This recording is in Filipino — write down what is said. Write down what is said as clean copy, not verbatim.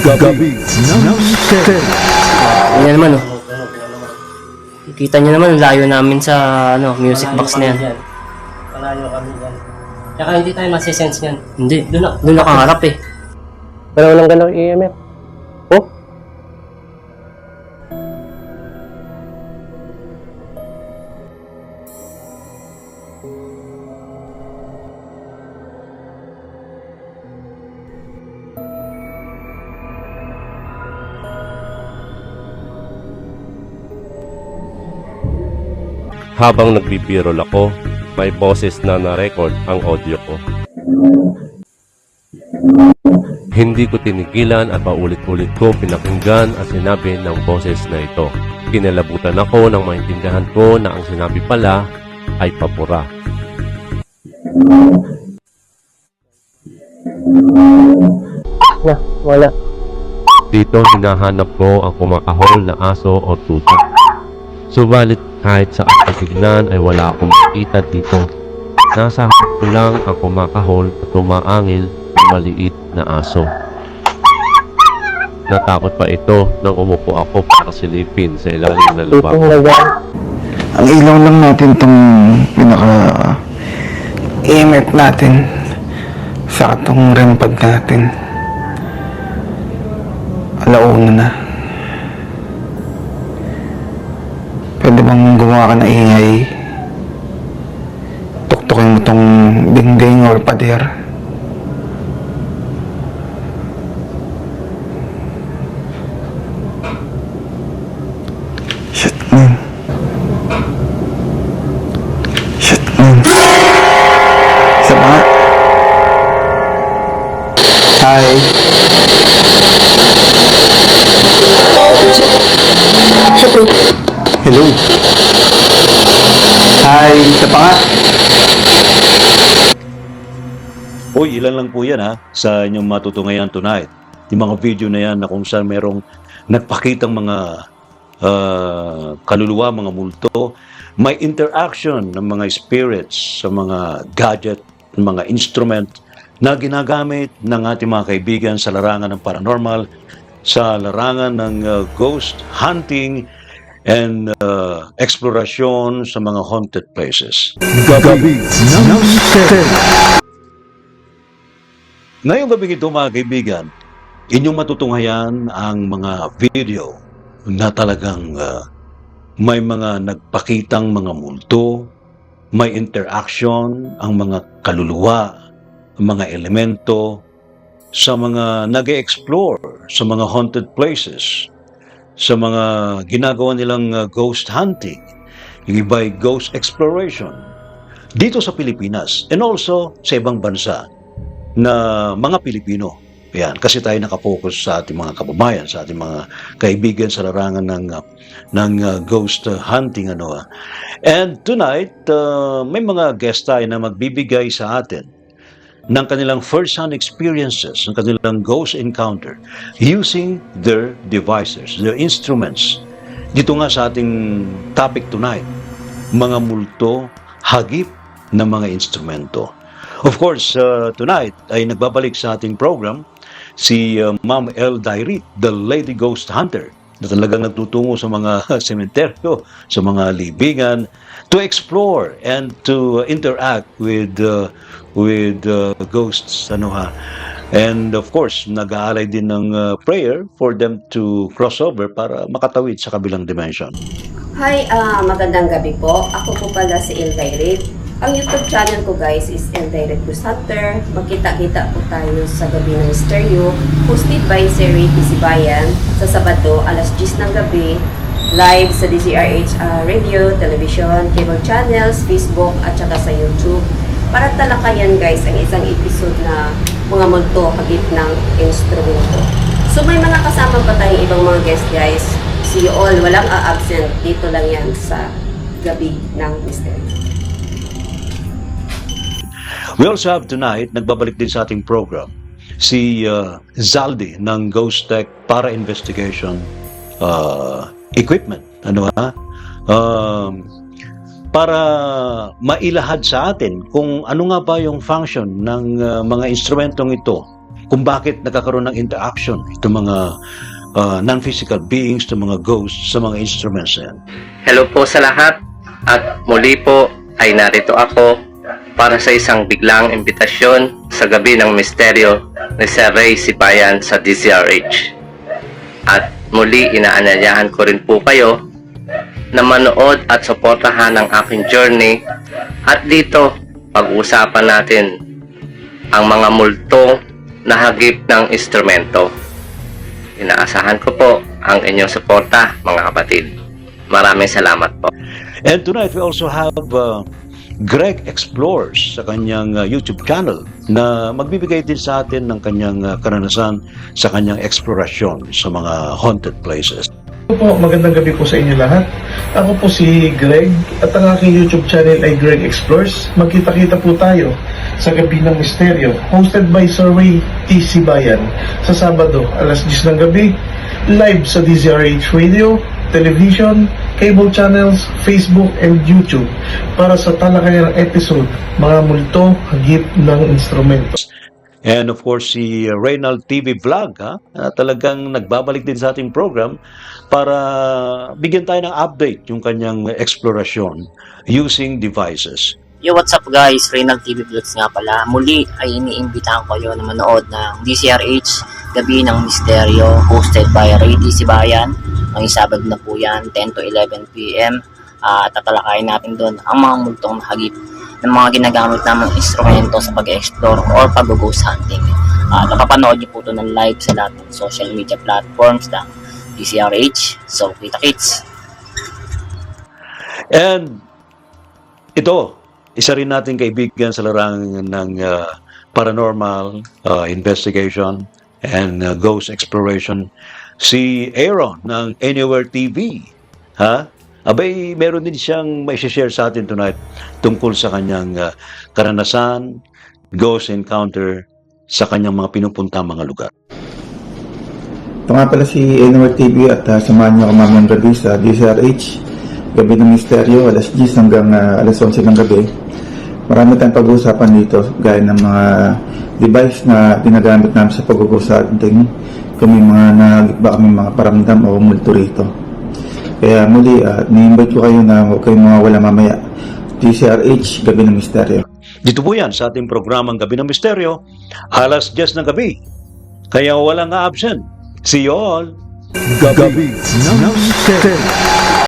Gabi ng Mister. Yan naman, oh. Kita nyo naman, layo namin sa music box na yan. Malayo kami dyan. Tsaka hindi tayo masisense yan. Hindi, doon nakaharap eh. Wala walang galaw EMF. Oh? Habang nagbibirol ako, may boses na na-record ang audio ko. Hindi ko tinigilan at paulit-ulit ko pinakinggan at sinabi ng boses na ito. Kinalabutan ako nang maintindihan ko na ang sinabi pala ay papura. Wala. Dito hinahanap ko ang kumakahol na aso o tutok. Subalit kahit sa tignan ay wala akong makita dito. Nasa harap ko lang ang kumakahol at tumaangil ng maliit na aso. Natakot pa ito nang umupo ako para silipin sa ilalim ng lubak. Ang ilaw lang natin itong pinaka-EMF natin sa itong REM pad natin. Alauna na. Pwede bang gumawa ka ng ingay? Tuktukin mo itong dingding or pader. Shit, man. Shit, man. Isa pa nga. Hi. Hello. Hi. Isa pa nga. Uy, ilan lang po yan sa inyong matutungayan tonight. Yung mga video na yan na kung saan merong nagpakitang mga kaluluwa, mga multo, may interaction ng mga spirits sa mga gadget, mga instrument na ginagamit ng ating mga kaibigan sa larangan ng paranormal, sa larangan ng ghost hunting and eksplorasyon sa mga haunted places. Gabi ng Mister. Ngayong gabi ito mga kaibigan, inyong matutunghayan ang mga video na talagang may mga nagpakitang mga multo, may interaction ang mga kaluluwa, ang mga elemento sa mga nag-e-explore sa mga haunted places, sa mga ginagawa nilang ghost hunting, yung iba ay ghost exploration dito sa Pilipinas and also sa ibang bansa na mga Pilipino. Yan, kasi tayo nakapokus sa ating mga kababayan, sa ating mga kaibigan sa larangan ng ghost hunting. And tonight, may mga guest tayo na magbibigay sa atin ng kanilang first-hand experiences, ng kanilang ghost encounter using their devices, their instruments. Dito nga sa ating topic tonight, mga multo, hagip ng mga instrumento. Of course, tonight ay nagbabalik sa ating program si Ma'am El Dairit, the Lady Ghost Hunter, na talagang nagtutungo sa mga sementeryo, sa mga libingan, to explore and to interact with ghosts. And of course, nag-aalay din ng prayer for them to cross over para makatawid sa kabilang dimension. Hi, magandang gabi po. Ako po pala si El Dairit. Ang YouTube channel ko guys is El Dairit Ghost Hunter. Magkita-kita po tayo sa gabi ng stereo, hosted by Sir Ricky Sibayan sa Sabado, alas 10 ng gabi, live sa DZRH radio, television, cable channels, Facebook, at saka sa YouTube. Para talakayan guys ang isang episode na mga multo, hagip ng instrumento. So may mga kasama pa tayong ibang mga guest guys. See you all, walang a-absent. Dito lang yan sa gabi ng mystery. We also have tonight, nagbabalik din sa ating program, si Zaldi ng Ghost Tech para Investigation Equipment. Para mailahad sa atin kung ano nga ba yung function ng mga instrumentong ito, kung bakit nagkakaroon ng interaction itong mga non-physical beings, itong mga ghosts sa mga instruments na yan. Hello po sa lahat at muli po ay narito ako para sa isang biglang imbitasyon sa gabi ng misteryo ni Sir Ray Sibayan sa DZRH. At muli inaanyayahan ko rin po kayo na manood at suportahan ang aking journey at dito pag-usapan natin ang mga multo na hagip ng instrumento. Inaasahan ko po ang inyong suporta, mga kapatid. Maraming salamat po. And tonight we also have Greg Explores sa kanyang YouTube channel na magbibigay din sa atin ng kanyang karanasan sa kanyang eksplorasyon sa mga haunted places. Po, magandang gabi po sa inyo lahat. Ako po si Greg at ang aking YouTube channel ay Greg Explores. Magkita-kita po tayo sa Gabi ng Misteryo, hosted by Sir Ray T. Sibayan sa Sabado, alas 10 ng gabi, live sa DZRH Radio, television, cable channels, Facebook, and YouTube para sa talakayang episode, mga multo, hagip ng instrumento. And of course, si Reynald TV Vlog, talagang nagbabalik din sa ating program para bigyan tayo ng update yung kanyang eksplorasyon using devices. Yo, what's up guys? Reynald TV Vlogs nga pala. Muli ay iniimbitahan ko kayo na manood ng DZRH Gabi ng Misteryo hosted by Ray T. Sibayan. Ang Sabado na po yan, 10 to 11 p.m. Tatalakayin natin doon ang mga multong hagip ng mga ginagamit namang instrumento sa pag-explore or pag-ghost hunting. Napapanood niyo po ito ng live sa lahat ng social media platforms ng DZRH. So, kita-kits! And ito, isa rin nating kaibigan sa larangan ng paranormal investigation and ghost exploration, si Aaron ng Anywhere TV. Abay, meron din siyang may share sa atin tonight tungkol sa kanyang karanasan, ghost encounter sa kanyang mga pinupunta mga lugar. Ito nga pala si Anywhere TV at samahan niyo ako mamayang gabi sa DZRH Gabi ng Misteryo, alas 10 hanggang alas 11 ng gabi. Marami tayong pag-uusapan dito gaya ng mga device na ginagamit namin sa pag-ghost hunting. Kung may mga nagba kami mga paramdam o multo rito. Kaya muli, ni-invite ko kayo na huwag kayong mawawala mamaya. DZRH, Gabi ng Misteryo. Dito po yan sa ating programang Gabi ng Misteryo, alas 10 ng gabi. Kaya walang absent. See you all! Gabi ng Misteryo.